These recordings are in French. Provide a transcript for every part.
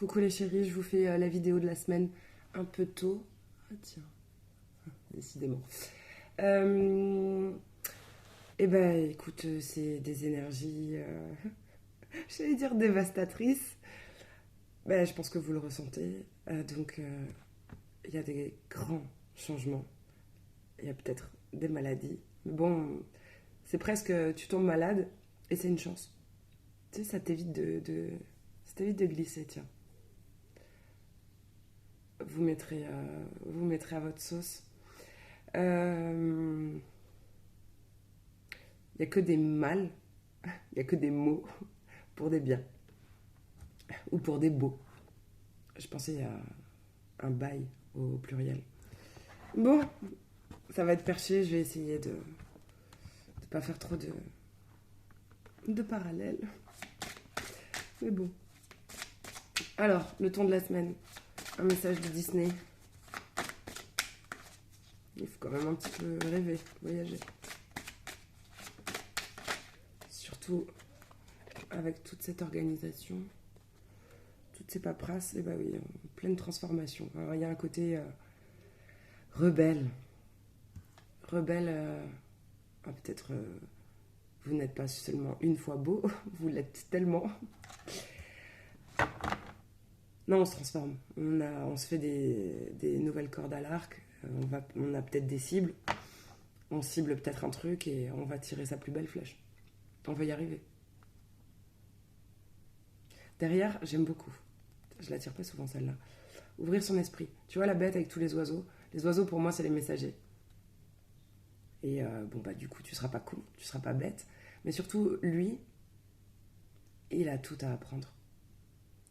Coucou les chéris, je vous fais la vidéo de la semaine un peu tôt. Ah tiens, décidément. Eh ben écoute, c'est des énergies, j'allais dire dévastatrices. Ben, je pense que vous le ressentez. Donc il y a des grands changements. Il y a peut-être des maladies. Mais bon, c'est presque, tu tombes malade et c'est une chance. Tu sais, ça t'évite de glisser, tiens. Vous mettrez à votre sauce. Il n'y a que des mal, il n'y a que des mots pour des biens ou pour des beaux. Je pensais à un bail au pluriel. Bon, ça va être perché, je vais essayer de ne pas faire trop de parallèles. Mais bon. Alors, le ton de la semaine. Un message de Disney. Il faut quand même un petit peu rêver, voyager. Surtout avec toute cette organisation, toutes ces paperasses, et bah oui, pleine transformation. Alors il y a un côté rebelle. Rebelle, peut-être vous n'êtes pas seulement une fois beau, vous l'êtes tellement. Non, on se transforme. On se fait des nouvelles cordes à l'arc. On a peut-être des cibles. On cible peut-être un truc et on va tirer sa plus belle flèche. On va y arriver. Derrière, j'aime beaucoup. Je la tire pas souvent celle-là. Ouvrir son esprit. Tu vois la bête avec tous les oiseaux. Les oiseaux pour moi c'est les messagers. Et bon bah du coup tu seras pas con, tu seras pas bête. Mais surtout lui, il a tout à apprendre.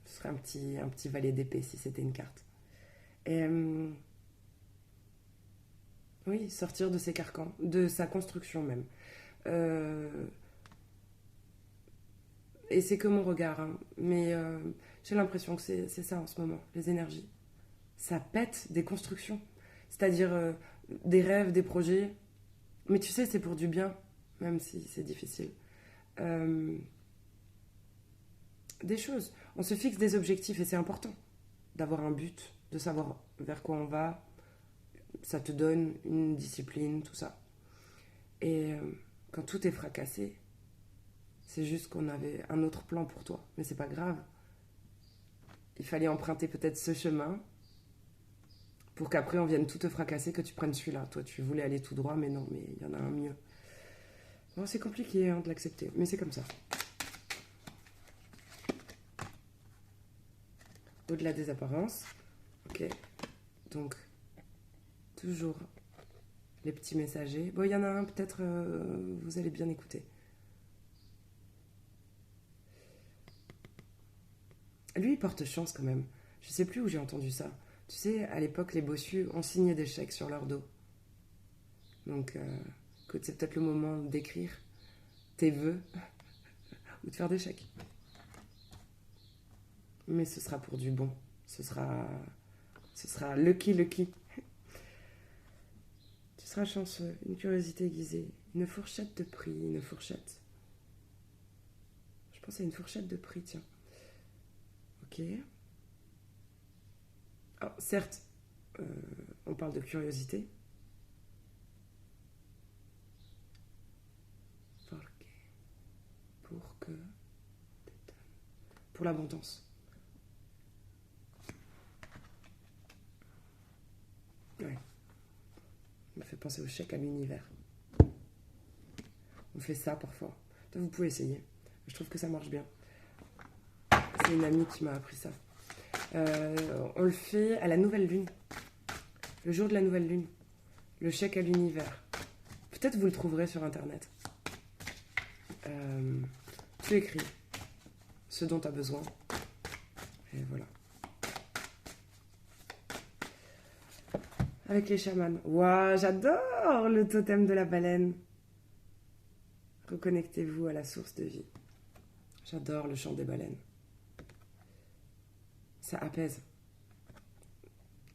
Ce serait un petit valet d'épée si c'était une carte. Et oui, sortir de ses carcans, de sa construction même. Euh, et c'est que mon regard, hein, mais j'ai l'impression que c'est ça en ce moment, les énergies. Ça pète des constructions, c'est-à-dire des rêves, des projets. Mais tu sais, c'est pour du bien, même si c'est difficile. Euh, des choses. On se fixe des objectifs et c'est important d'avoir un but, de savoir vers quoi on va. Ça te donne une discipline, tout ça. Et quand tout est fracassé, c'est juste qu'on avait un autre plan pour toi. Mais c'est pas grave. Il fallait emprunter peut-être ce chemin pour qu'après on vienne tout te fracasser, que tu prennes celui-là. Toi, tu voulais aller tout droit, mais non, mais il y en a un mieux. Bon, c'est compliqué hein, de l'accepter, mais c'est comme ça. Au-delà des apparences, ok. Donc, toujours les petits messagers. Bon, il y en a un, peut-être vous allez bien écouter. Lui, il porte chance quand même. Je sais plus où j'ai entendu ça. Tu sais, à l'époque, les bossus ont signé des chèques sur leur dos. Donc, écoute, c'est peut-être le moment d'écrire tes vœux ou de faire des chèques. Mais ce sera pour du bon. Ce sera lucky lucky. Tu seras chanceux, une curiosité aiguisée, une fourchette de prix, une fourchette. Je pense à une fourchette de prix, tiens. Ok. Alors, certes, on parle de curiosité. Pour que. Pour l'abondance. Ouais. Ça m'a fait penser au chèque à l'univers. On fait ça parfois. Vous pouvez essayer. Je trouve que ça marche bien. C'est une amie qui m'a appris ça. On le fait à la nouvelle lune. Le jour de la nouvelle lune. Le chèque à l'univers. Peut-être vous le trouverez sur internet. Tu écris ce dont tu as besoin. Et voilà. Avec les chamans. Waouh, j'adore le totem de la baleine. Reconnectez-vous à la source de vie. J'adore le chant des baleines. Ça apaise.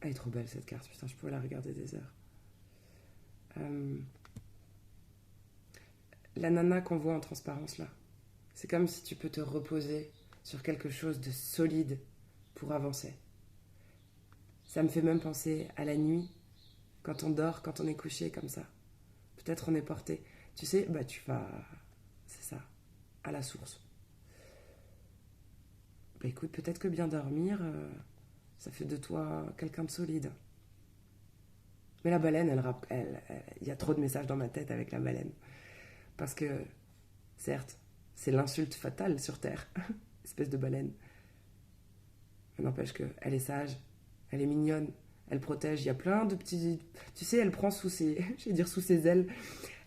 Elle est trop belle cette carte, putain, je pourrais la regarder des heures. La nana qu'on voit en transparence là, c'est comme si tu peux te reposer sur quelque chose de solide, pour avancer. Ça me fait même penser à la nuit, quand on dort, quand on est couché comme ça. Peut-être on est porté. Tu sais, bah tu vas, c'est ça, à la source. Bah écoute, peut-être que bien dormir, ça fait de toi quelqu'un de solide. Mais la baleine, il y a trop de messages dans ma tête avec la baleine. Parce que, certes, c'est l'insulte fatale sur Terre, espèce de baleine. Mais n'empêche qu'elle est sage, elle est mignonne, elle protège. Il y a plein de petits. Tu sais, elle prend sous ses. Je vais dire sous ses ailes.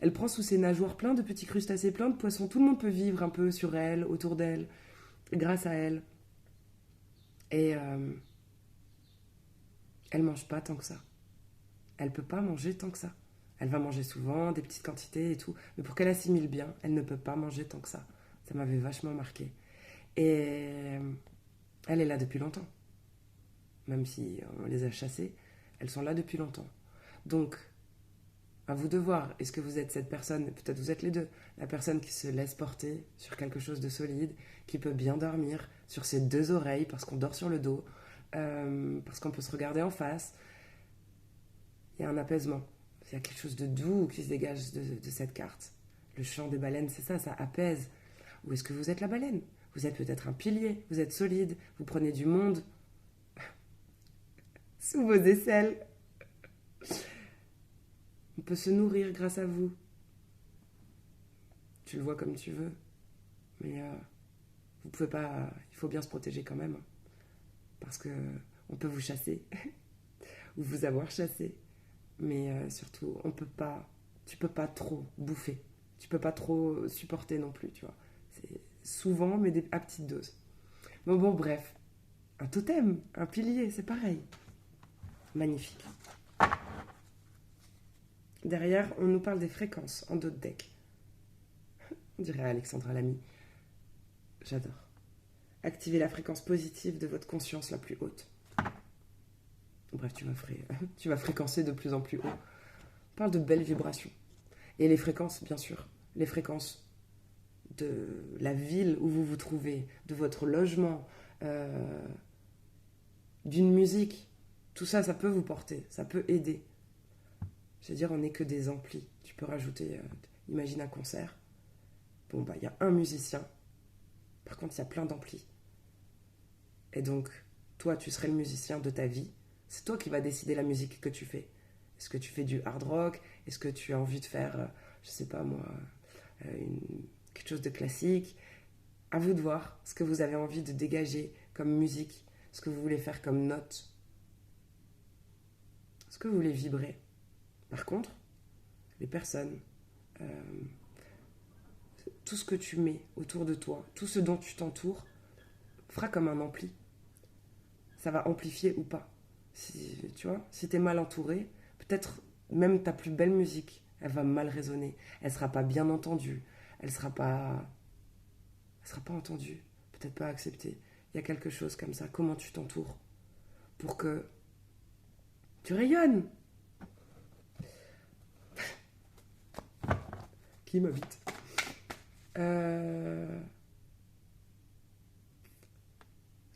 Elle prend sous ses nageoires plein de petits crustacés, plein de poissons. Tout le monde peut vivre un peu sur elle, autour d'elle, grâce à elle. Et elle mange pas tant que ça. Elle peut pas manger tant que ça. Elle va manger souvent, des petites quantités et tout. Mais pour qu'elle assimile bien, elle ne peut pas manger tant que ça. Ça m'avait vachement marqué. Et elle est là depuis longtemps. Même si on les a chassées, elles sont là depuis longtemps. Donc, à vous de voir, est-ce que vous êtes cette personne, peut-être vous êtes les deux, la personne qui se laisse porter sur quelque chose de solide, qui peut bien dormir sur ses deux oreilles parce qu'on dort sur le dos, parce qu'on peut se regarder en face. Il y a un apaisement, il y a quelque chose de doux qui se dégage de cette carte. Le chant des baleines, c'est ça, ça apaise. Ou est-ce que vous êtes la baleine? Vous êtes peut-être un pilier, vous êtes solide, vous prenez du monde sous vos aisselles. On peut se nourrir grâce à vous. Tu le vois comme tu veux. Mais vous pouvez pas. Il faut bien se protéger quand même. Parce que on peut vous chasser. Ou vous avoir chassé. Mais surtout, on peut pas. Tu peux pas trop bouffer. Tu peux pas trop supporter non plus, tu vois. C'est souvent, mais à petite dose. Bon, bref. Un totem, un pilier, c'est pareil. Magnifique. Derrière, on nous parle des fréquences en dos de deck. On dirait Alexandra Lamy. J'adore. Activez la fréquence positive de votre conscience la plus haute. Bref, tu vas fréquencer de plus en plus haut. On parle de belles vibrations. Et les fréquences, bien sûr. Les fréquences de la ville où vous vous trouvez, de votre logement, d'une musique. Tout ça, ça peut vous porter, ça peut aider. Je veux dire, on n'est que des amplis. Tu peux rajouter, imagine un concert. Bon, bah, il y a un musicien. Par contre, il y a plein d'amplis. Et donc, toi, tu serais le musicien de ta vie. C'est toi qui vas décider la musique que tu fais. Est-ce que tu fais du hard rock? Est-ce que tu as envie de faire, je sais pas moi, quelque chose de classique? À vous de voir ce que vous avez envie de dégager comme musique, ce que vous voulez faire comme note, ce que vous voulez vibrer. Par contre, les personnes, tout ce que tu mets autour de toi, tout ce dont tu t'entoures, fera comme un ampli. Ça va amplifier ou pas. Tu vois, si t'es mal entouré, peut-être même ta plus belle musique, elle va mal résonner. Elle sera pas bien entendue. Elle sera pas entendue. Peut-être pas acceptée. Il y a quelque chose comme ça. Comment tu t'entoures pour que tu rayonnes? Qui m'invite? Est-ce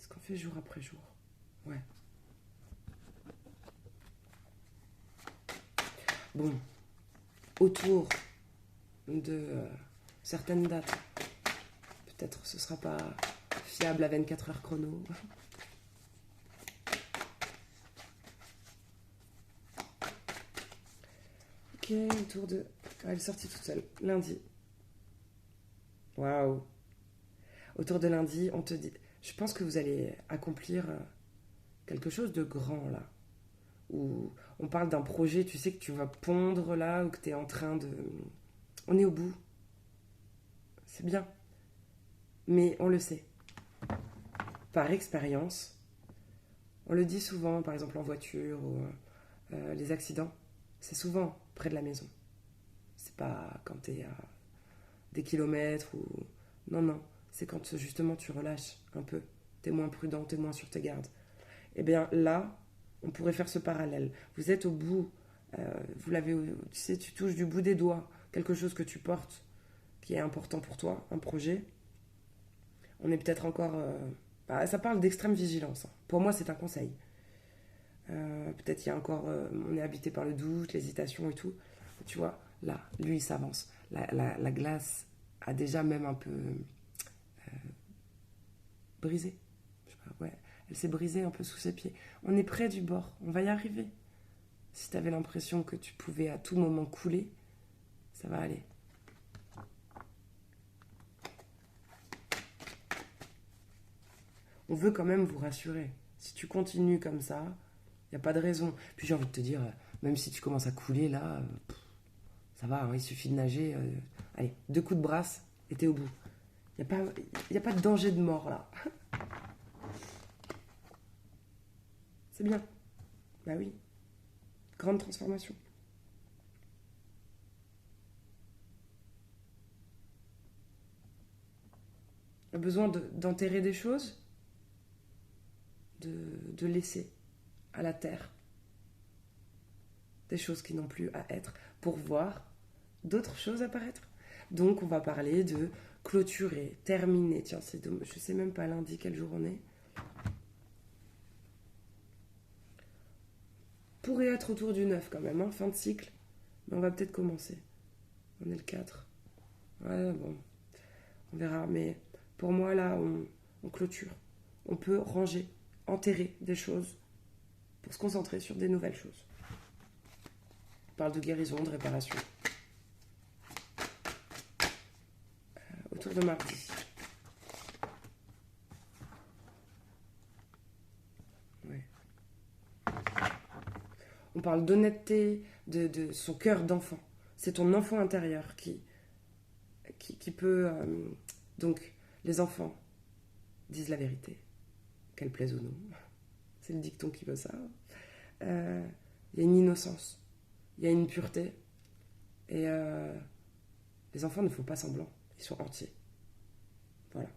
qu'on fait jour après jour? Ouais. Bon, autour de certaines dates, peut-être ce sera pas fiable à 24 heures chrono. Ok, autour de... Ah, elle est sortie toute seule. Lundi. Waouh. Autour de lundi, on te dit... Je pense que vous allez accomplir quelque chose de grand, là. Où on parle d'un projet, tu sais, que tu vas pondre, là, ou que tu es en train de... On est au bout. C'est bien. Mais on le sait. Par expérience, on le dit souvent, par exemple en voiture, ou les accidents, c'est souvent près de la maison. C'est pas quand t'es à des kilomètres ou... Non, c'est quand justement tu relâches un peu. T'es moins prudent, t'es moins sur tes gardes. Eh bien là, on pourrait faire ce parallèle. Vous êtes au bout, vous l'avez, tu sais, tu touches du bout des doigts quelque chose que tu portes, qui est important pour toi, un projet. On est peut-être encore Bah, ça parle d'extrême vigilance, hein. Pour moi, c'est un conseil. Peut-être il y a encore... on est habité par le doute, l'hésitation et tout. Tu vois, là, lui, il s'avance. La glace a déjà même un peu brisé. Je sais pas, ouais. Elle s'est brisée un peu sous ses pieds. On est près du bord. On va y arriver. Si tu avais l'impression que tu pouvais à tout moment couler, ça va aller. On veut quand même vous rassurer. Si tu continues comme ça, il n'y a pas de raison. Puis j'ai envie de te dire, même si tu commences à couler là, ça va, hein, il suffit de nager. Allez, 2 coups de brasse et t'es au bout. Il n'y a, y a pas de danger de mort là. C'est bien. Bah oui, grande transformation. Le besoin d'enterrer des choses, de laisser à la terre des choses qui n'ont plus à être pour voir d'autres choses apparaître. Donc on va parler de clôturer, terminer. Tiens, c'est dommage, je sais même pas lundi quel jour on est. Pourrait être autour du 9 quand même, hein, fin de cycle. Mais on va peut-être commencer. On est le 4. Ouais, bon, on verra. Mais pour moi, là, on clôture. On peut ranger, enterrer des choses pour se concentrer sur des nouvelles choses. On parle de guérison, de réparation. Autour de mardi. Ouais. On parle d'honnêteté, de son cœur d'enfant. C'est ton enfant intérieur qui peut... donc, les enfants disent la vérité, qu'elle plaise ou non. C'est le dicton qui veut ça. Il y a une innocence, il y a une pureté. Et les enfants ne font pas semblant, ils sont entiers. Voilà.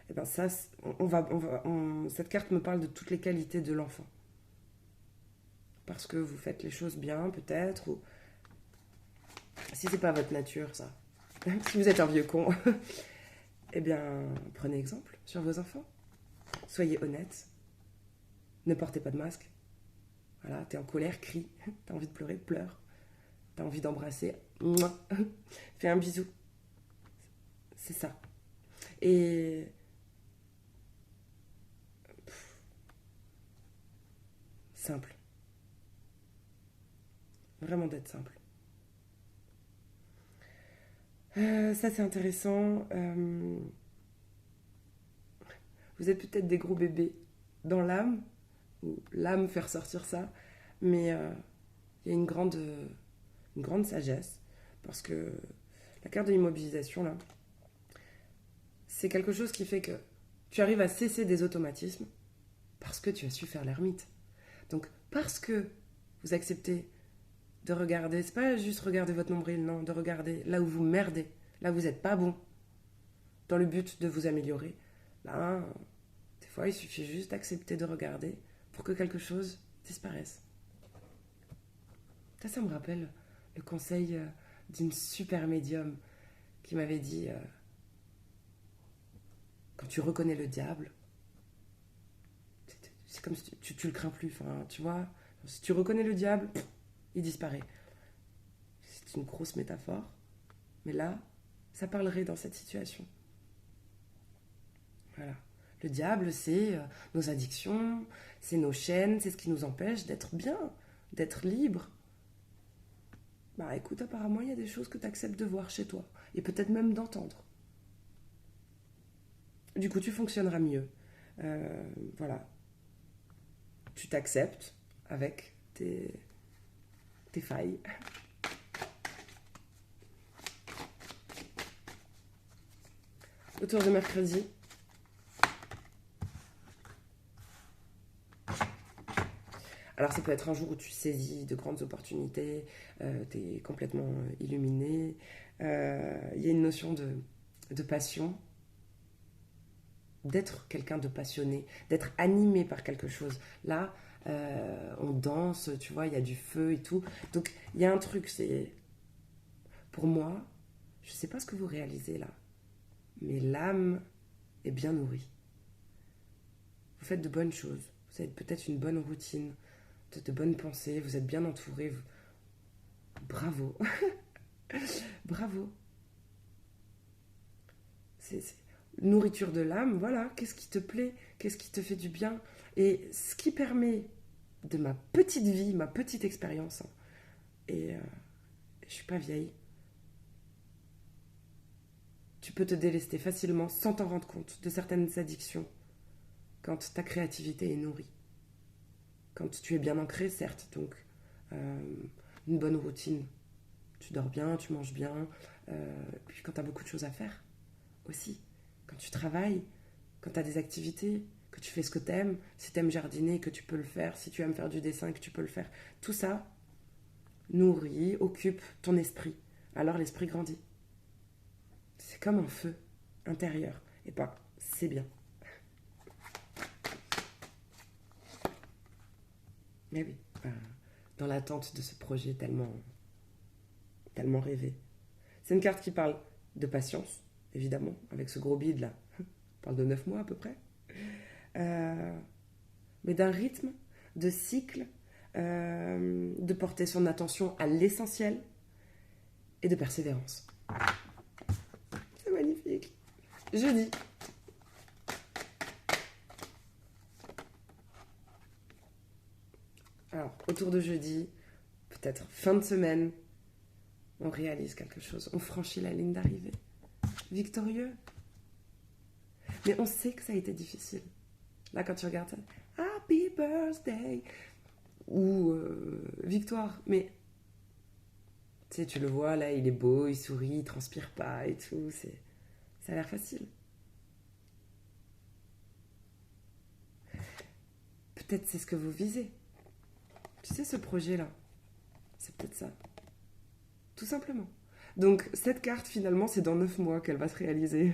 Et ben ça, cette carte me parle de toutes les qualités de l'enfant. Parce que vous faites les choses bien, peut-être, ou si c'est pas votre nature, ça. Si vous êtes un vieux con, eh bien, prenez exemple sur vos enfants. Soyez honnête. Ne portez pas de masque. Voilà, t'es en colère, crie. T'as envie de pleurer, pleure. T'as envie d'embrasser, mouah, fais un bisou. C'est ça. Et simple. Vraiment d'être simple. Ça, c'est intéressant. Vous êtes peut-être des gros bébés dans l'âme, ou l'âme fait ressortir ça, mais il y a une grande sagesse, parce que la carte de l'immobilisation, là, c'est quelque chose qui fait que tu arrives à cesser des automatismes parce que tu as su faire l'ermite. Donc, parce que vous acceptez de regarder, c'est pas juste regarder votre nombril, non, de regarder là où vous merdez, là où vous n'êtes pas bon, dans le but de vous améliorer. Ben, des fois, il suffit juste d'accepter de regarder pour que quelque chose disparaisse. Ça me rappelle le conseil d'une super médium qui m'avait dit quand tu reconnais le diable, c'est comme si tu le crains plus. Enfin, tu vois, si tu reconnais le diable, il disparaît. C'est une grosse métaphore, mais là, ça parlerait dans cette situation. Voilà. Le diable, c'est nos addictions, c'est nos chaînes, c'est ce qui nous empêche d'être bien, d'être libre. Bah écoute, apparemment, il y a des choses que tu acceptes de voir chez toi, et peut-être même d'entendre. Du coup, tu fonctionneras mieux. Voilà. Tu t'acceptes avec tes failles. Autour de mercredi, alors ça peut être un jour où tu saisis de grandes opportunités, tu es complètement illuminé. Il y a une notion de passion, d'être quelqu'un de passionné, d'être animé par quelque chose. Là, on danse, tu vois, il y a du feu et tout. Donc il y a un truc, c'est... Pour moi, je ne sais pas ce que vous réalisez là, mais l'âme est bien nourrie. faites de bonnes choses. Vous avez peut-être une bonne routine, de bonnes pensées, vous êtes bien entouré. Bravo. Bravo. C'est nourriture de l'âme, voilà. Qu'est-ce qui te plaît? Qu'est-ce qui te fait du bien? Et ce qui permet de ma petite vie, ma petite expérience, hein, et je suis pas vieille, tu peux te délester facilement sans t'en rendre compte de certaines addictions quand ta créativité est nourrie. Quand tu es bien ancré, certes, donc une bonne routine. Tu dors bien, tu manges bien, puis quand tu as beaucoup de choses à faire aussi. Quand tu travailles, quand tu as des activités, que tu fais ce que tu aimes, si tu aimes jardiner, que tu peux le faire, si tu aimes faire du dessin, que tu peux le faire. Tout ça nourrit, occupe ton esprit. Alors l'esprit grandit. C'est comme un feu intérieur. Et ben, c'est bien. Mais oui, dans l'attente de ce projet tellement, tellement rêvé. C'est une carte qui parle de patience, évidemment, avec ce gros bide là. On parle de 9 mois à peu près. Mais d'un rythme, de cycle, de porter son attention à l'essentiel et de persévérance. C'est magnifique. Jeudi. Alors, autour de jeudi, peut-être fin de semaine, on réalise quelque chose. On franchit la ligne d'arrivée. Victorieux. Mais on sait que ça a été difficile. Là, quand tu regardes ça, Happy Birthday ou Victoire. Mais tu sais, tu le vois, là, il est beau, il sourit, il transpire pas et tout. Ça a l'air facile. Peut-être c'est ce que vous visez. Tu sais, ce projet-là, c'est peut-être ça. Tout simplement. Donc, cette carte, finalement, c'est dans 9 mois qu'elle va se réaliser.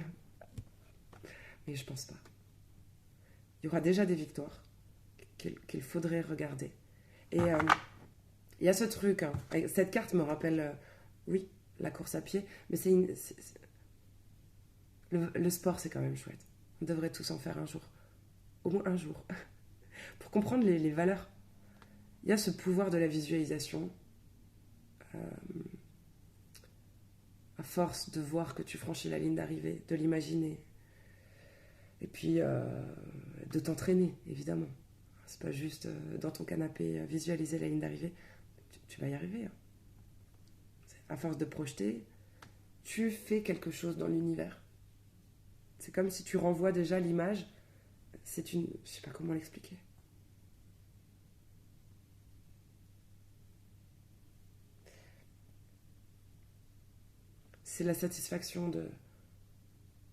Mais je pense pas. Il y aura déjà des victoires qu'il faudrait regarder. Et il y a ce truc. Hein. Cette carte me rappelle, oui, la course à pied. Mais le sport, c'est quand même chouette. On devrait tous en faire un jour. Au moins un jour. Pour comprendre les valeurs. Il y a ce pouvoir de la visualisation. À force de voir que tu franchis la ligne d'arrivée, de l'imaginer. Et puis de t'entraîner, évidemment. C'est pas juste dans ton canapé visualiser la ligne d'arrivée. Tu vas y arriver. Hein. À force de projeter, tu fais quelque chose dans l'univers. C'est comme si tu renvoies déjà l'image. C'est une... Je sais pas comment l'expliquer. C'est la satisfaction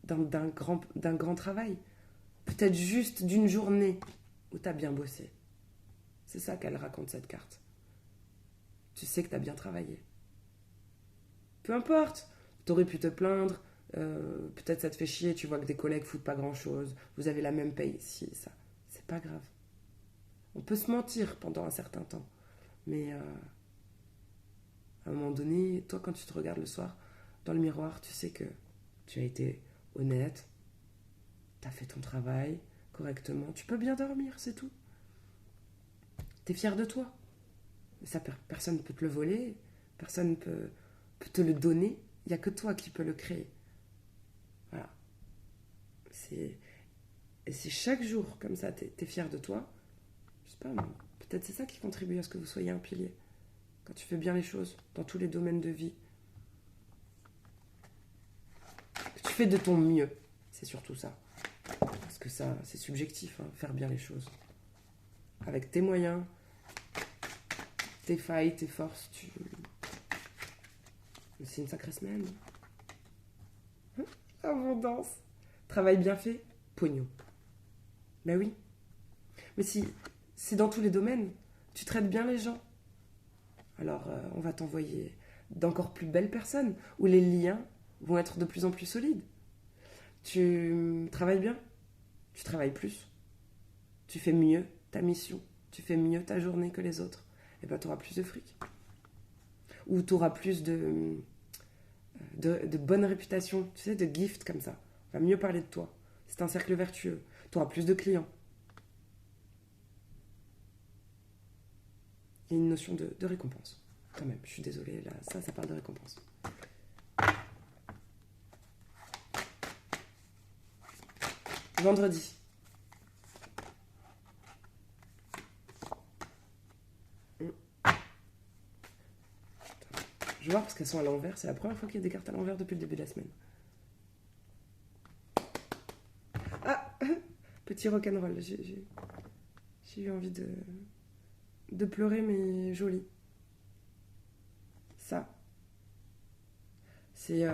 d'un grand travail. Peut-être juste d'une journée où tu as bien bossé. C'est ça qu'elle raconte, cette carte. Tu sais que tu as bien travaillé. Peu importe, t'aurais pu te plaindre, peut-être ça te fait chier, tu vois que des collègues foutent pas grand-chose, vous avez la même paye, si, ça. C'est pas grave. On peut se mentir pendant un certain temps, mais à un moment donné, toi quand tu te regardes le soir dans le miroir, tu sais que tu as été honnête, tu as fait ton travail correctement, tu peux bien dormir, c'est tout. Tu es fier de toi. Ça, personne ne peut te le voler, personne ne peut te le donner, il n'y a que toi qui peux le créer. Voilà. Et si chaque jour, comme ça, tu es fier de toi, je sais pas, peut-être c'est ça qui contribue à ce que vous soyez un pilier. Quand tu fais bien les choses, dans tous les domaines de vie, que tu fais de ton mieux, c'est surtout ça. Parce que ça, c'est subjectif, hein, faire bien les choses. Avec tes moyens, tes failles, tes forces, c'est une sacrée semaine. Abondance. Travail bien fait, pognon. Ben oui. Mais si c'est dans tous les domaines, tu traites bien les gens, alors on va t'envoyer d'encore plus belles personnes, où les liens vont être de plus en plus solides. Tu travailles bien, tu travailles plus, tu fais mieux ta mission, tu fais mieux ta journée que les autres, et ben tu auras plus de fric. Ou tu auras plus de bonne réputation, tu sais, de gift comme ça. On va mieux parler de toi. C'est un cercle vertueux. Tu auras plus de clients. Il y a une notion de récompense. Quand même, je suis désolée, là, ça parle de récompense. Vendredi. Je vais voir parce qu'elles sont à l'envers. C'est la première fois qu'il y a des cartes à l'envers depuis le début de la semaine. Ah Petit rock'n'roll. J'ai eu envie de pleurer, mais joli. Ça. C'est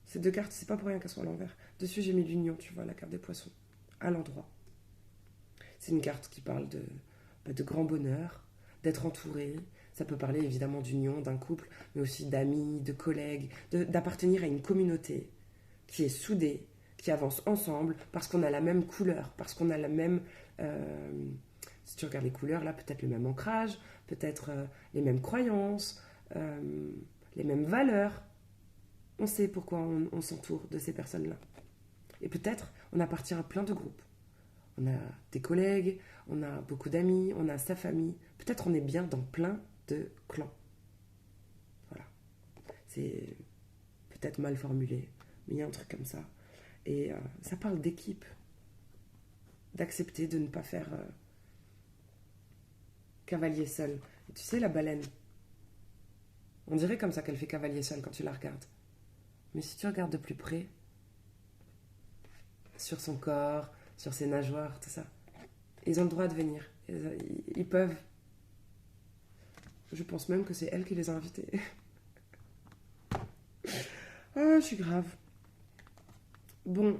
ces deux cartes, c'est pas pour rien qu'elles sont à l'envers. Dessus, j'ai mis l'union, tu vois, la carte des poissons. À l'endroit. C'est une carte qui parle de grand bonheur, d'être entouré. Ça peut parler évidemment d'union, d'un couple, mais aussi d'amis, de collègues, d'appartenir à une communauté qui est soudée, qui avance ensemble, parce qu'on a la même couleur, parce qu'on a la même... si tu regardes les couleurs, là, peut-être le même ancrage, peut-être les mêmes croyances, les mêmes valeurs. On sait pourquoi on s'entoure de ces personnes-là. Et peut-être on appartient à plein de groupes. On a des collègues, on a beaucoup d'amis, on a sa famille. Peut-être on est bien dans plein de clans. Voilà. C'est peut-être mal formulé, mais il y a un truc comme ça. Et ça parle d'équipe. D'accepter de ne pas faire cavalier seul. Et tu sais, la baleine, on dirait comme ça qu'elle fait cavalier seul quand tu la regardes. Mais si tu regardes de plus près, sur son corps, sur ses nageoires, tout ça, ils ont le droit de venir. Ils peuvent. Je pense même que c'est elle qui les a invités. Ah, je suis grave. Bon,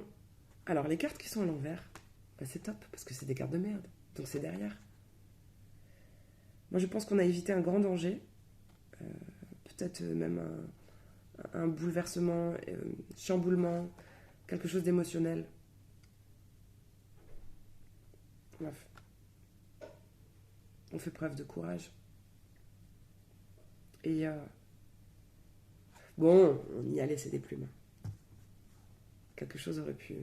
alors les cartes qui sont à l'envers, bah, c'est top, parce que c'est des cartes de merde. Donc c'est derrière. Moi, je pense qu'on a évité un grand danger. Peut-être même un bouleversement, chamboulement, quelque chose d'émotionnel. Bref. On fait preuve de courage. Et bon, on y a laissé des plumes. Quelque chose aurait pu...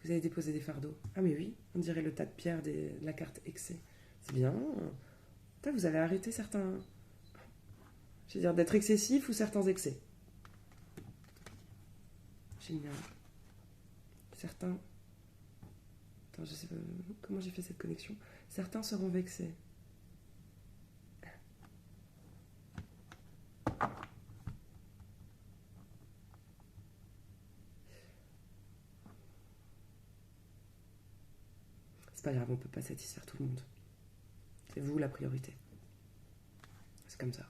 Vous avez déposé des fardeaux. Ah mais oui, on dirait le tas de pierres de la carte excès. C'est bien. Putain, vous avez arrêté certains... Je veux dire, d'être excessif ou certains excès. Génial. Certains... Attends, je sais pas comment j'ai fait cette connexion. Certains seront vexés. C'est pas grave, on peut pas satisfaire tout le monde. C'est vous la priorité. C'est comme ça.